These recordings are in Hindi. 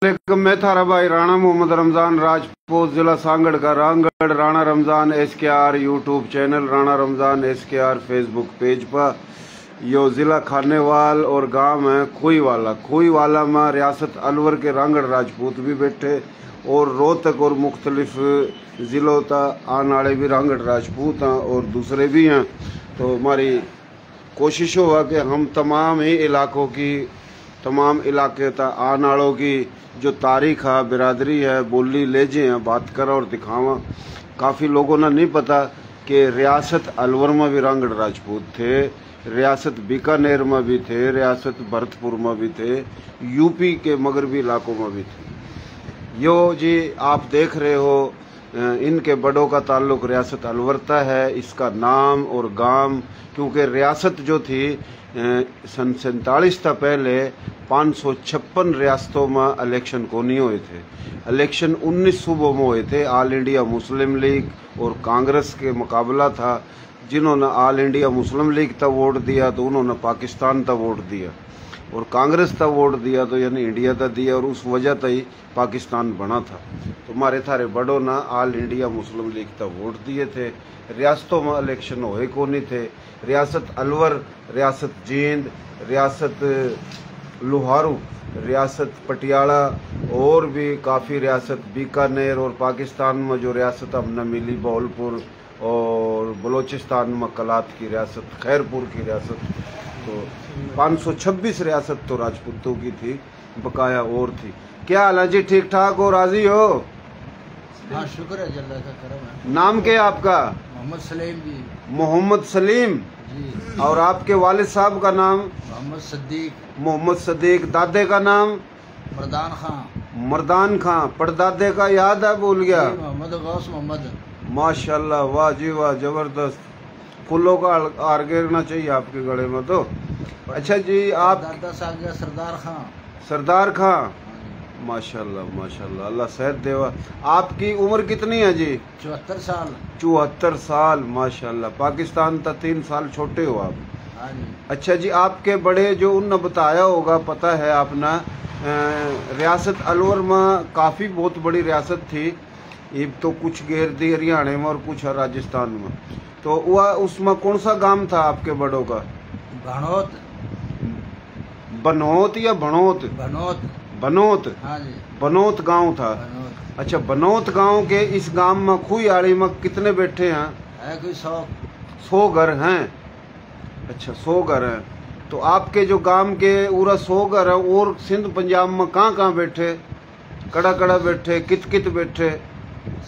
वालेकुम। मैं थारा भाई राणा मोहम्मद रमजान राजपूत, जिला सांगड़ का Ramgarh. Rana Ramzan SKR YouTube channel, Rana Ramzan SKR Facebook page पर। यो जिला खानेवाल और गांव है खोईवाला में रियासत अलवर के रांगड़ राजपूत भी बैठे और रोहतक और मुख्तलिफ ज़िलों तक आने वाले भी रांगड़ राजपूत हैं और दूसरे भी हैं। तो हमारी कोशिश हुआ कि हम तमाम ही इलाकों की, तमाम इलाके तक आने वालों की जो तारीख है, बिरादरी है, बोली लेजे हैं, बात करा और दिखावा। काफ़ी लोगों ने नहीं पता कि रियासत अलवर में भी रांगड़ राजपूत थे, रियासत बीकानेर में भी थे, रियासत भरतपुर में भी थे, यूपी के मगरबी इलाकों में भी थे। यो जी आप देख रहे हो, इनके बड़ों का ताल्लुक रियासत अलवर है। इसका नाम और गांव, क्योंकि रियासत जो थी सन 47 तक पहले 556 रियासतों में इलेक्शन को नहीं हुए थे। इलेक्शन 19 सूबों में हुए थे। ऑल इंडिया मुस्लिम लीग और कांग्रेस के मुकाबला था। जिन्होंने ऑल इंडिया मुस्लिम लीग तक वोट दिया तो उन्होंने पाकिस्तान तक वोट दिया, और कांग्रेस तक वोट दिया तो यानी इंडिया तक दिया, और उस वजह तक ही पाकिस्तान बना था। तो हमारे थारे बड़ों ने ऑल इंडिया मुस्लिम लीग तक वोट दिए थे। रियासतों में इलेक्शन हुए को नहीं थे। रियासत अलवर, रियासत जींद, रियासत लोहारू, रियासत पटियाला और भी काफ़ी रियासत, बीकानेर और पाकिस्तान में जो रियासत हमने मिली, बहावलपुर और बलोचिस्तान में कलात की रियासत, खैरपुर की रियासत, तो 526 रियासत तो राजपूतों की थी, बकाया और थी। क्या हाल है जी, ठीक ठाक हो, राजी हो? हाँ, शुक्र है, अल्लाह का करम है। नाम क्या है आपका? मोहम्मद सलीम जी। मोहम्मद सलीम जी। और आपके वालिद साहब का नाम? मोहम्मद सद्दीक। मोहम्मद सदीक। दादे का नाम? मर्दान खां। मर्दान खां। परदादे का याद है, भूल गया? मोहम्मद गौस मोहम्मद। माशाल्लाह, वाह जी वाह, जबरदस्त। फूलों का हार गिरना चाहिए आपके गले में तो। अच्छा जी, आप? दादा साहब गया सरदार खां। सरदार खां, माशाल्लाह माशाल्लाह, अल्लाह सेहत देवा। आपकी उम्र कितनी है जी? 74 साल। 74 साल, माशाल्लाह। पाकिस्तान तक 3 साल छोटे हो आप। हाँ जी। अच्छा जी, आपके बड़े जो उनने बताया होगा, पता है आपने, रियासत अलवर में काफ़ी बहुत बड़ी रियासत थी। ये तो कुछ घेर दी हरियाणा में और कुछ राजस्थान में। तो वह उसमें कौन सा गांव था आपके बड़ों का? भनोत। बनोत या भणोत? भनोत। बनोत। हाँ जी। बनोत गांव था। भनोत। अच्छा, बनोत गांव के इस गांव में खुईआड़ी में कितने बैठे हैं? है कोई 100 घर हैं। अच्छा, 100 घर हैं। तो आपके जो गांव के पूरा 100 घर है, और सिंध पंजाब में कहाँ कहाँ बैठे? कड़ा कड़ा बैठे, कित कित बैठे?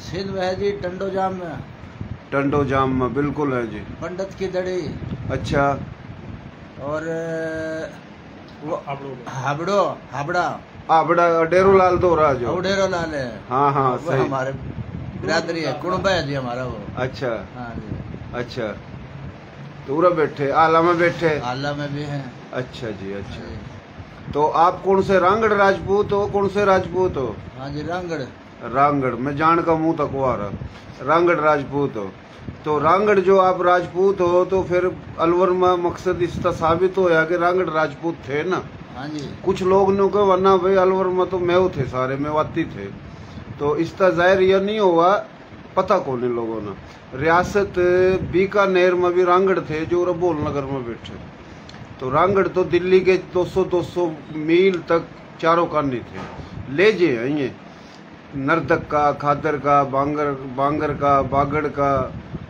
सिंध में है जी टंडोजाम में। टंडोजाम में बिल्कुल है जी। पंडित की दड़ी। अच्छा, और वो हाबड़ो, हाबड़ा, बड़ा डेरो लाल दोहरा जो डेरो लाल है। हाँ हाँ, वो सही। हमारे बिरादरी है, कुनबा है जी हमारा वो। अच्छा। हाँ जी। अच्छा, तो पूरा बैठे, आला में बैठे? आला में भी हैं। अच्छा जी, अच्छा। तो आप कौन से रांगड़ राजपूत हो? कौन से राजपूत हो? हाँ जी, रांगड़। रांगड़, मैं जान का मुंह तकवा रांगड़ राजपूत हो। तो रांगड़ जो आप राजपूत हो, तो फिर अलवर में मकसद इसका साबित होया कि रांगड़ राजपूत थे ना। हाँ जी। कुछ लोग ने कहा वरना भाई अलवर में तो मेव थे, सारे मेवाती थे। तो इसका जाहिर यह नहीं हुआ, पता कौन है लोगों ने। रियासत बीकानेर में भी रांगड़ थे जो रबोल नगर में बैठे। तो रांगड़ तो दिल्ली के 200 मील तक चारों कानी थे। लेजे हैं ये, नर्दक का, खादर का, बांगर का, बागड़ का,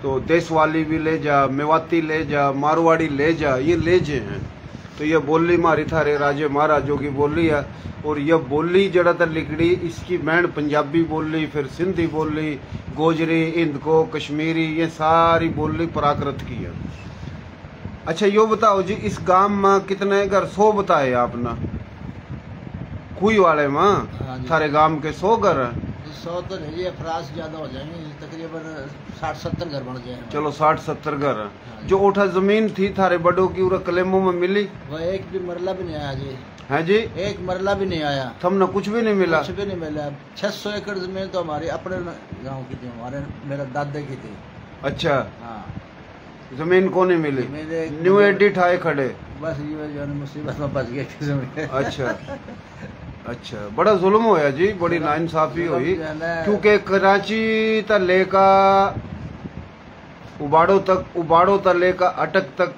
तो देशवाली भी ले जा, मेवाती ले जा, मारवाड़ी ले जा, ये लेजे हैं। तो यह बोली मारी थारे राजे महाराजों की बोली है। और यह बोली जड़ातर लिखड़ी, इसकी मैंड पंजाबी बोली, फिर सिंधी बोली, गोजरी, इंदको, कश्मीरी, ये सारी बोली प्राकृत की है। अच्छा, यो बताओ जी, इस गांव में कितने घर? 100 बताए आपने खुई वाले में? हाँ थारे गांव के 100 घर हैं? 100 तो नहीं, अफराज ज्यादा हो जाएंगे, तकरीबन 60-70 घर बन जाए। चलो 60-70 घर हैं। जो उठा जमीन थी थारे बड़ों की, उरा कलेमों में मिली? वह एक भी मरला भी नहीं आया जी। है जी? एक मरला भी नहीं आया। तुमने कुछ भी नहीं मिला? कुछ भी नहीं मिला। 600 एकड़ जमीन तो हमारी अपने गांव की थी, हमारे मेरे दादे की थी। अच्छा। हाँ, जमीन को नहीं मिली? न्यू एडिट आए खड़े, बस ये जो मुसीबत में बच गए। अच्छा। अच्छा, बड़ा जुल्म होया जी, बड़ी नाइंसाफी हुई, क्योंकि कराची ता लेका उबाड़ो ता लेका अटक तक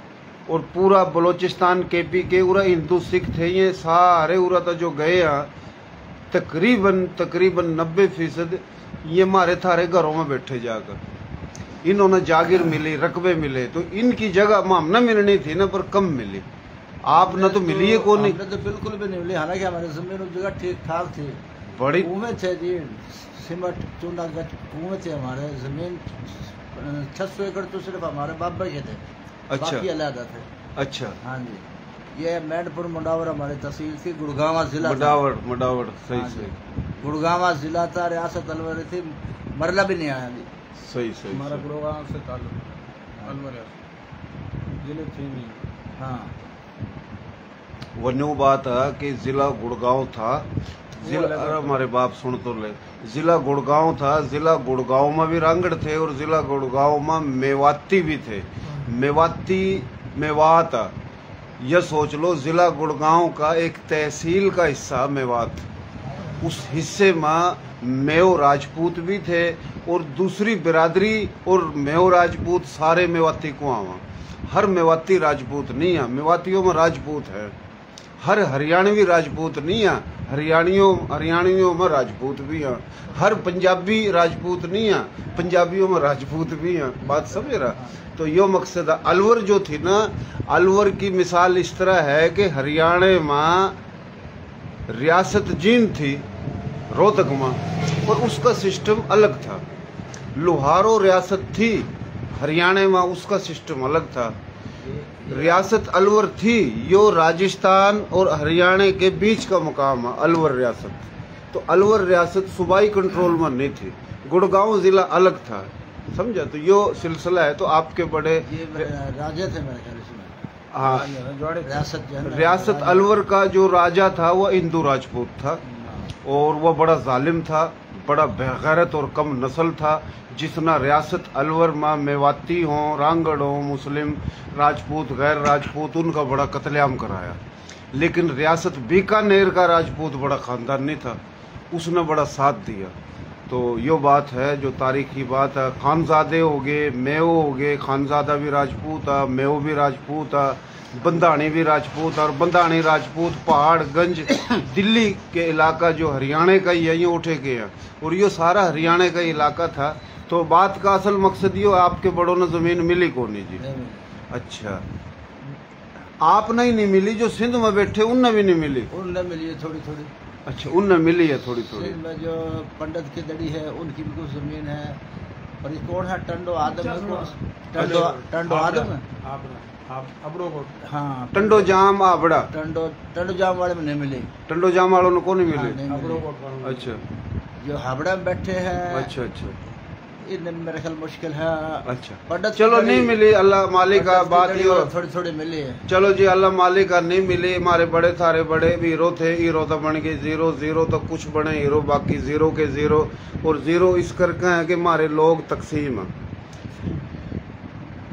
और पूरा बलोचिस्तान केपी के उरा हिंदू सिख थे, ये सारे उरा तो जो गए हैं तकरीबन 90% ये हमारे थारे घरों में बैठे जाकर। इन्होंने जागीर मिली, रकबे मिले, तो इनकी जगह हम न मिलनी थी ना, पर कम मिली। आप न तो मिली है कौन नहीं, तो बिल्कुल भी नहीं मिली। हालांकि हमारे जमीन उस जगह ठीक ठाक थी, बड़ी कुएं थे जी, सिमट चूना गच कुएं थे हमारे। जमीन 600 एकड़ तो सिर्फ हमारे बाबर के थे, अच्छा, बाकी अलग थे। अच्छा, हाँ जी, ये मैडपुर मुडावर हमारी तहसील थी, गुड़गांवा जिला। मुडावर सही हाँ सही, गुड़गांवा जिला था, रियासत अलवर थी, मरला भी नहीं आया जी। सही सही, हमारा गुड़गांव से ताल्लुक, अलवर जिले थे नहीं। हाँ, वो न्यू बात है कि जिला गुड़गांव था, जिला, अरे हमारे बाप सुन तो ले, जिला गुड़गांव था, जिला गुड़गांव में भी रांगड़ थे और जिला गुड़गांव में मेवाती भी थे। मेवात, यह सोच लो, जिला गुड़गांव का एक तहसील का हिस्सा मेवात, उस हिस्से में मेव राजपूत भी थे और दूसरी बिरादरी और मेव राजपूत सारे मेवाती को आवा। हर मेवाती राजपूत नहीं है, मेवातियों में राजपूत है। हर हरियाणवी राजपूत नहीं है, हरियाणवियों में राजपूत भी हैं। हर पंजाबी राजपूत नहीं है, पंजाबियों में राजपूत भी हैं। बात समझ रहा? तो यो मकसद है। अलवर जो थी ना, अलवर की मिसाल इस तरह है कि हरियाणा में रियासत जींद थी रोहतक में, और उसका सिस्टम अलग था। लोहारो रियासत थी हरियाणा में, उसका सिस्टम अलग था। रियासत अलवर थी, यो राजस्थान और हरियाणा के बीच का मुकाम है अलवर रियासत। तो अलवर रियासत सूबाई कंट्रोल में नहीं थी, गुड़गांव जिला अलग था, समझा? तो यो सिलसिला है। तो आपके बड़े राजा थे मेरे ख्याल से। हाँ, रियासत अलवर का जो राजा था वह हिंदू राजपूत था, और वह बड़ा जालिम था, बड़ा बेगैरत और कम नस्ल था। जितना रियासत अलवर में मेवाती हों, रांगड़ हों, मुस्लिम, राजपूत, गैर राजपूत, उनका बड़ा कत्लेआम कराया। लेकिन रियासत बीकानेर का राजपूत बड़ा खानदानी था, उसने बड़ा साथ दिया। तो यो बात है जो तारीखी बात है। खानजादे हो गए, मेव हो गए, खानजादा भी राजपूत है, मेव भी राजपूत है, बंधानी भी राजपूत, और बंधानी राजपूत पहाड़गंज दिल्ली के इलाका जो हरियाणा का ही है, ये उठे के हैं, और ये सारा हरियाणा का इलाका था। तो बात का असल मकसद ये, आपके बड़ों ने जमीन मिली कौन जी? अच्छा, आप नहीं मिली, जो सिंध में बैठे उनने भी नहीं मिली? उनने मिली है थोड़ी थोड़ी। अच्छा, उनने मिली है थोड़ी थोड़ी। सिंध में जो पंडित की दड़ी है उनकी भी कुछ जमीन है। और ये कौन है? टंडो आदम है। टंडो आदम है, हाँ, टंडो जाम आबड़ा, टंडो जाम वाले में नहीं मिले। टंडो जाम वालों ने कौन नहीं हाँ, मिले? नहीं मिले। अच्छा, जो हाबड़ा में बैठे हैं, अच्छा अच्छा, इनमें मेरे ख्याल मुश्किल है। अच्छा, चलो नहीं मिली, अल्लाह मालिक का बात ही हो। थोड़ी थोड़ी मिली है, चलो जी, अल्लाह मालिक का नहीं मिली। हमारे बड़े थारे बड़े भी हीरो थे, हीरो तो बन गए जीरो, जीरो तो कुछ बने हीरो, बाकी जीरो के जीरो। और जीरो इस करके है कि हमारे लोग तकसीम है,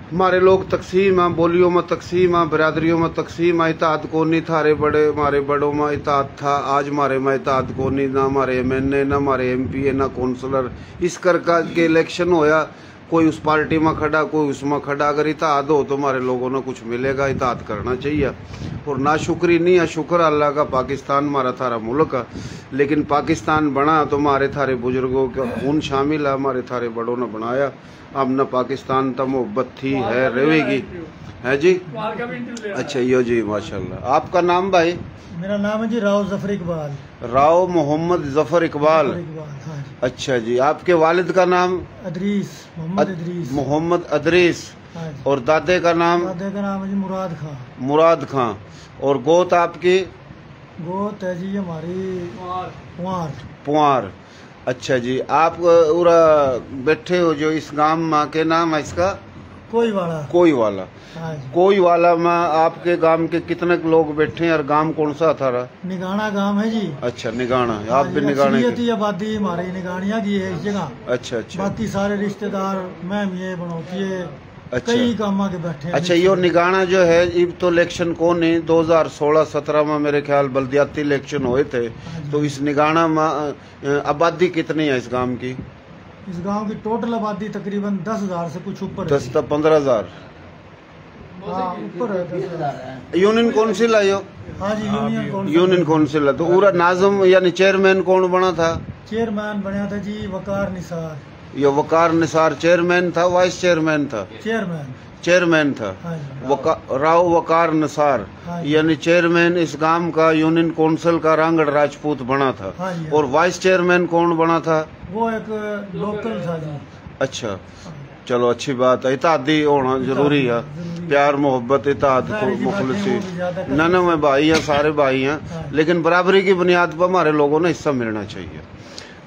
हमारे लोग तकसीम है, बोलियों में तकसीम है, बिरादरियों में तकसीम है। इताद को नहीं थारे बड़े, हमारे बड़ों में इताद था, आज हमारे में इताद को नहीं, ना हमारे MNA, ना हमारे MPA, ना काउंसलर। इस करके के इलेक्शन होया, कोई उस पार्टी में खड़ा, कोई उसमें खड़ा। अगर इताद हो तो हमारे लोगों ने कुछ मिलेगा, इताद करना चाहिए। और ना शुक्री नहीं है, शुक्र अल्लाह का, पाकिस्तान हमारा थारा मुल्क है। लेकिन पाकिस्तान बना तो हमारे थारे बुजुर्गों का खून शामिल है, हमारे थारे बड़ों ने बनाया। अब न पाकिस्तान तो मोहब्बत थी, है, रहेगी, है जी। अच्छा, यो जी, माशाल्लाह। आपका नाम भाई? मेरा नाम है जी राव जफर इकबाल। राव मोहम्मद जफर इकबाल, हाँ। अच्छा जी। आपके वालिद का नाम? अदरीस, मोहम्मद अदरीस। मोहम्मद अदरीस। हाँ। और दादे का नाम? दादे का नाम है जी मुराद खां। मुराद खां। और गोत आपकी? गोत है जी हमारी पुआर। अच्छा जी। आप उरा बैठे हो जो इस गांव में, के नाम है इसका? कोई वाला। हाँ जी। कोई वाला में आपके गांव के कितने लोग बैठे हैं, और गांव कौन सा था? निगाना गांव है जी। अच्छा, निगाना। आप भी निगाने की? आबादी हमारी निगानिया की है इस जगह। अच्छा अच्छा। बाकी सारे रिश्तेदार, मैम ये बनौती है, अच्छा। कई कामा के बैठे हैं। अच्छा, यो निगाना जो है अब तो इलेक्शन कौन है 2016-17 में मेरे ख्याल बल्दियाती इलेक्शन हुए थे, तो इस निगाना में आबादी कितनी है इस गांव की? इस गांव की टोटल आबादी तकरीबन 10,000 से कुछ ऊपर 10 से 15,000 ऊपर है 10,000 है। यूनियन काउंसिल आयो। हाँ जी, यूनियन काउंसिल है। तो पूरा नाजम यानी चेयरमैन कौन बना था? चेयरमैन बना था जी वकार निसार। ये वकार निसार चेयरमैन था, वाइस चेयरमैन था? चेयरमैन था। हाँ जी। राव वकार निसार हाँ जी। यानी चेयरमैन इस गांव का यूनियन काउंसिल का रांगड़ राजपूत बना था। हाँ जी। और वाइस चेयरमैन कौन बना था? वो एक लोकल था जी। अच्छा, चलो अच्छी बात है। इतादी होना जरूरी है, प्यार मोहब्बत इताद मुखलसी नन में भाई हैं, सारे भाई हैं, लेकिन बराबरी की बुनियाद पर हमारे लोगों ने हिस्सा मिलना चाहिए।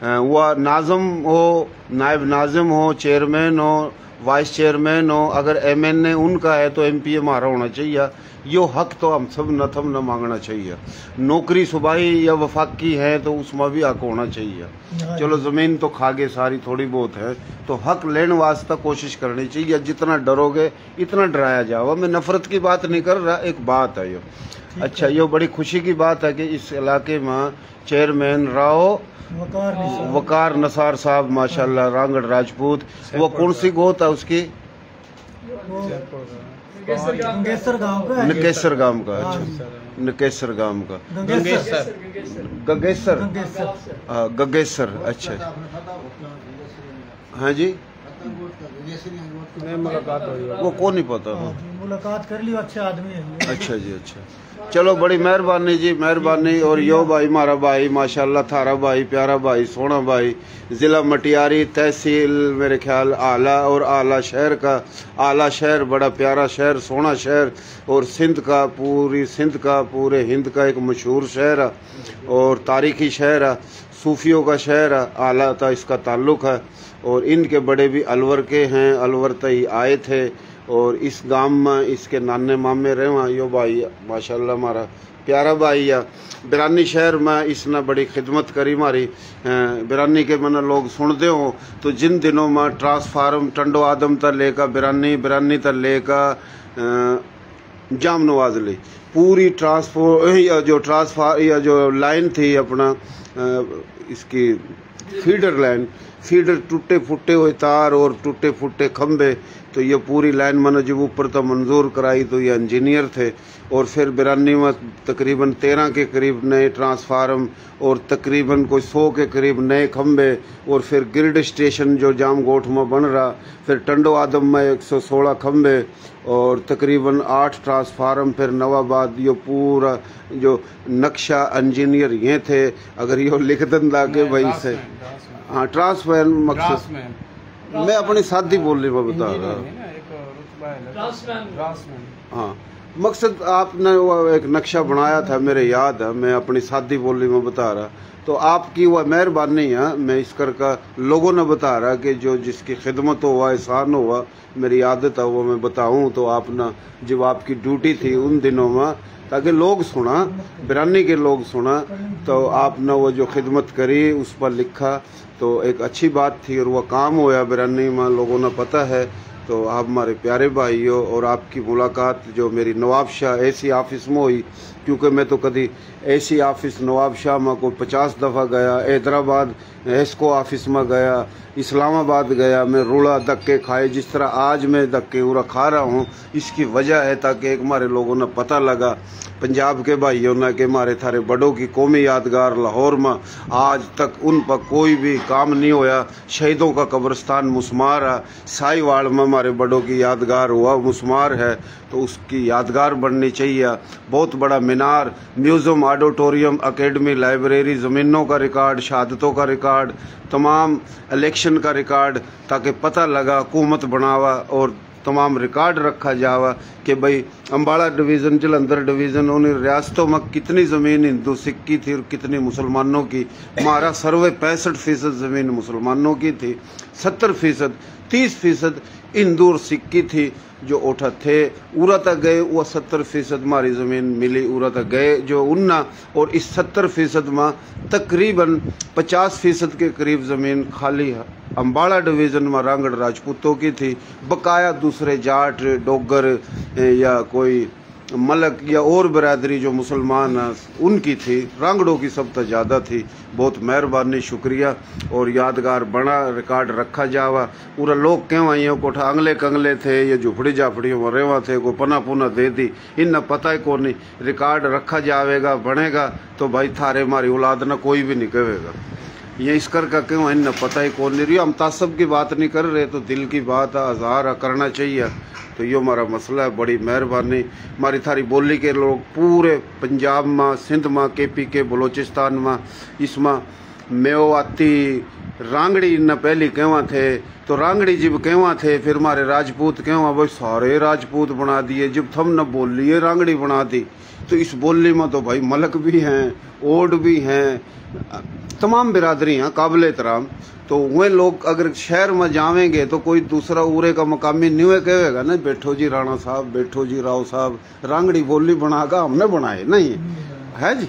वह नाज़म हो, नायब नाज़िम हो, चेयरमैन हो, वाइस चेयरमैन हो, अगर एमएनए उनका है तो एमपी हमारा होना चाहिए। यो हक तो हम सब न मांगना चाहिए। नौकरी सुबाई या वफाकी है तो उसमें भी हक होना चाहिए। चलो ज़मीन तो खागे सारी थोड़ी बहुत है, तो हक लेने वास्ते कोशिश करनी चाहिए। जितना डरोगे इतना डराया जाओ। मैं नफरत की बात नहीं कर रहा, एक बात है यो। अच्छा, ये बड़ी खुशी की बात है कि इस इलाके में चेयरमैन राव वकार निसार साहब माशाल्लाह रांगड़ राजपूत। वो कौन सी गोत है उसकी? गंगेसर गांव का। नकेसर गांव का। अच्छा, नकेसर गांव का। गंगेसर। अच्छा, हाँ जी, वो कौन नहीं पता। मुलाकात कर ली, अच्छा आदमी है। अच्छा जी, अच्छा, चलो बड़ी मेहरबानी जी, मेहरबानी। और यो भाई मारा भाई माशाल्लाह, थारा भाई, प्यारा भाई, सोना भाई, ज़िला मटियारी, तहसील मेरे ख्याल आला, और आला शहर का, आला शहर बड़ा प्यारा शहर, सोना शहर, और सिंध का, पूरी सिंध का, पूरे हिंद का एक मशहूर शहर है और तारीखी शहर है, सूफियों का शहर है। आला था इसका ताल्लुक़ है, और इनके बड़े भी अलवर के हैं, अलवर तई आए थे, और इस गांव में इसके नाने मामे रहे। यो भाई माशाल्लाह हमारा प्यारा भाई है। बिरानी शहर में इसने बड़ी खिदमत करी हमारी। बिरानी के मैंने लोग सुनते हो तो जिन दिनों में ट्रांसफार्म टंडो आदम तक लेकर बिरानी तक लेकर जाम नवाजली पूरी ट्रांसफार या जो लाइन थी अपना इसकी फीडर टूटे फुटे हुए तार और टूटे फुटे खंबे, तो ये पूरी लाइन मैंने जब ऊपर तो मंजूर कराई तो ये इंजीनियर थे। और फिर बिरानी में तकरीबन 13 के करीब नए ट्रांसफार्म और तकरीबन कोई 100 के करीब नए खंबे, और फिर ग्रिड स्टेशन जो जामगोठ में बन रहा, फिर टंडो आदम में 116 खंबे और तकरीबन 8 ट्रांसफार्म, फिर नवाबाद। ये पूरा जो नक्शा इंजीनियर ये थे। अगर यो लिख दंदा के भाई से, हाँ ट्रांसफर मकसद मैं अपनी साथी बोल रही, मैं बता रहा। हाँ, मकसद आपने वो एक नक्शा बनाया था, मेरे याद है, मैं अपनी साथी बोल रही, मैं बता रहा। तो आपकी वह मेहरबानी है, मैं इस करके लोगों ने बता रहा कि जो जिसकी खिदमत हुआ, एहसान हुआ, मेरी आदत है वो मैं बताऊं। तो आपने जब आपकी ड्यूटी थी उन दिनों में, ताकि लोग सुना, बिरानी के लोग सुना, तो आपने वो जो खिदमत करी उस पर लिखा, तो एक अच्छी बात थी और वह काम होया बिरानी में, लोगों ने पता है। तो आप हमारे प्यारे भाइयों, और आपकी मुलाकात जो मेरी नवाबशाह एसी ऑफिस में हुई, क्योंकि मैं तो कभी एसी ऑफिस नवाबशाह में को 50 दफ़ा गया, हैदराबाद एस्को ऑफिस में गया, इस्लामाबाद गया, मैं रूड़ा धक्के खाए, जिस तरह आज मैं धक्के उरा खा रहा हूँ। इसकी वजह है ताकि एक हमारे लोगों ने पता लगा, पंजाब के भाइयों ने, कि हमारे थारे बड़ों की कौमी यादगार लाहौर में आज तक उन पर कोई भी काम नहीं होया। शहीदों का कब्रिस्तान मुस्मार है, साहिवाल में हमारे बड़ों की यादगार हुआ मुस्मार है, तो उसकी यादगार बननी चाहिए। बहुत बड़ा मीनार, म्यूज़ियम, ऑडिटोरियम, एकेडमी, लाइब्रेरी, ज़मीनों का रिकॉर्ड, शहादतों का रिकॉर्ड, तमाम इलेक्शन का रिकॉर्ड, ताकि पता लगा हुकूमत बनावा और तमाम रिकॉर्ड रखा जावा कि भाई अम्बाड़ा डिवीज़न, जलंधर डिवीज़न, उन रियासतों में कितनी ज़मीन हिंदू सिख की थी और कितनी मुसलमानों की। हमारा सर्वे 65% ज़मीन मुसलमानों की थी, 70%, 30% हिंदू और सिख की थी। जो उठा थे उरा तक गए, वह 70% हमारी ज़मीन मिली, उरा तक गए जो उन्ना। और इस 70% में तकरीबन 50% के करीब ज़मीन खाली अम्बाला डिवीजन में रांगड़ राजपूतों की थी, बकाया दूसरे जाट डोगर या कोई मलक या और बिरादरी जो मुसलमान उनकी थी। रांगड़ों की सब तो ज़्यादा थी। बहुत मेहरबानी, शुक्रिया और यादगार बना रिकॉर्ड रखा जावा। पूरा लोग क्यों आई कोठा अंगले कंगले थे, ये झुपड़ी झापड़ियों में रेवा थे, को पना पुना दे दी, इन पता ही कौन नहीं। रिकॉर्ड रखा जाएगा, बनेगा तो भाई थारे मारी औलाद ना कोई भी नहीं कहेगा। ये इस कर का क्यों इन पता ही कौन नहीं रही। हम तासब की बात नहीं कर रहे, तो दिल की बात हजार करना चाहिए। तो यो हमारा मसला है। बड़ी मेहरबानी। हमारी थारी बोली के लोग पूरे पंजाब में, सिंध में, KP के बलोचिस्तान में, इसमें मेवाती रांगड़ी न पहली कहवा थे, तो रांगड़ी जब कहवा थे फिर हमारे राजपूत कहवा, भाई सारे राजपूत बना दिए। जब थम न बोलिए रांगड़ी बना दी, तो इस बोली में तो भाई मलक भी हैं, ओड भी हैं, तमाम बिरादरी हैं काबिल एहतराम। तो वे लोग अगर शहर में जावेंगे तो कोई दूसरा उरे का मकामी नहीं हुए कहेगा ना, बैठो जी राणा साहब, बैठो जी राव साहब, रांगड़ी बोली बनागा हमने बनाए नहीं है जी।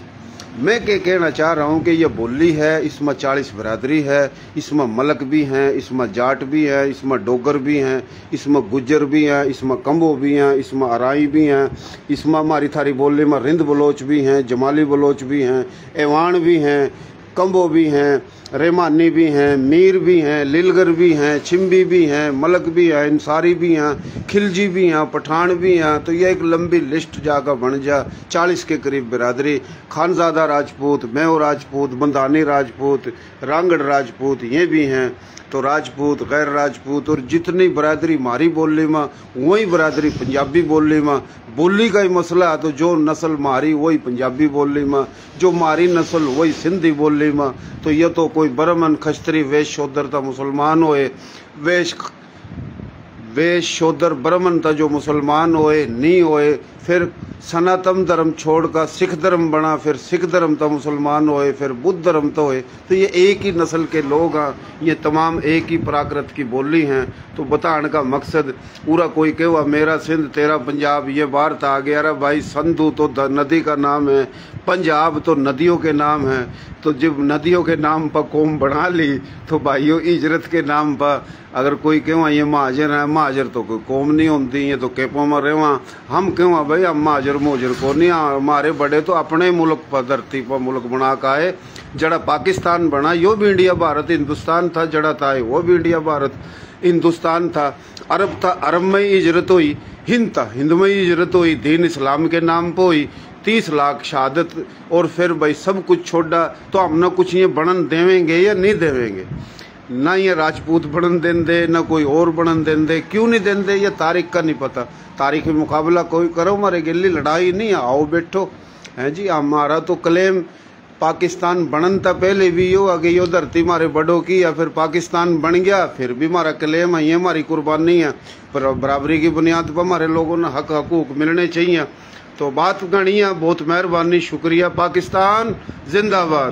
मैं क्या कहना चाह रहा हूँ कि ये बोली है, इसमें 40 बिरादरी है, इसमें मलक भी हैं, इसमें जाट भी है, इसमें डोगर भी हैं, इसमें गुज्जर भी हैं, इसमें कंबो भी हैं, इसमें अराई भी हैं, इसमें हमारी थारी बोली में रिंद बलोच भी हैं, जमाली बलोच भी हैं, एवान भी हैं, कंबो भी हैं, रेमानी भी हैं, मीर भी हैं, लिलगर भी हैं, छिम्बी भी हैं, मलक भी हैं, इंसारी भी हैं, खिलजी भी हैं, पठान भी हैं। तो ये एक लंबी लिस्ट जाकर बन जा। 40 के करीब बिरादरी, खानजादा राजपूत, मेव राजपूत, बंदानी राजपूत, रांगड़ राजपूत ये भी हैं। तो राजपूत, गैर राजपूत और जितनी बरादरी मारी बोली में, वही बरादरी पंजाबी बोली में। बोली का ही मसला है, तो जो नस्ल मारी वही पंजाबी बोली में, जो मारी नस्ल वही सिंधी बोली में। तो ये तो कोई ब्राह्मण खस्त्री वैश्य शूद्र था मुसलमान होए, वैश्य शूद्र ब्राह्मण था जो मुसलमान होए नहीं होए, फिर सनातन धर्म छोड़कर सिख धर्म बना, फिर सिख धर्म तो मुसलमान होए, फिर बुद्ध धर्म तो होए। तो ये एक ही नस्ल के लोग हैं, ये तमाम एक ही प्राकृत की बोली हैं। तो बताने का मकसद पूरा कोई कहेगा मेरा सिंध तेरा पंजाब, ये बात आ गया। अरे भाई संधू तो नदी का नाम है, पंजाब तो नदियों के नाम है। तो जब नदियों के नाम पर कौम बना ली, तो भाइयों इजरत के नाम पर अगर कोई क्यों ये महाजर है, महाजर तो कोई कौम नहीं होती, ये तो केपों में रेवा। हम क्यों भाई, हम महाजर मोजर को नहीं, हमारे बड़े तो अपने मुल्क पर धरती पर मुल्क बना का है। जड़ा पाकिस्तान बना यो भी इंडिया भारत हिंदुस्तान था, जड़ा था वो भी इंडिया भारत हिंदुस्तान था। अरब था, अरब में ही इजरत हुई, हिंद था, हिंद में ही इजरत हुई, दीन इस्लाम के नाम पर हुई। 30 लाख शहादत और फिर भाई सब कुछ छोड़ा। तो हम ना कुछ ये बनन देवेंगे या नहीं देवेंगे, ना ये राजपूत बनन देंदे, ना कोई और बनन देंदे। क्यों नहीं देंदे, ये तारीख का नहीं पता। तारीख में मुकाबला कोई करो, हमारे गिल्ली लड़ाई नहीं, आओ बैठो है जी। हमारा तो क्लेम पाकिस्तान बनन था पहले भी यो आगे यो धरती हमारे बड़ों की, या फिर पाकिस्तान बन गया फिर भी हमारा क्लेम है, ये हमारी कुर्बानी है। पर बराबरी की बुनियाद पर हमारे लोगों ने हक हकूक मिलने चाहिए। तो बात गणी है। बहुत मेहरबानी, शुक्रिया। पाकिस्तान जिंदाबाद।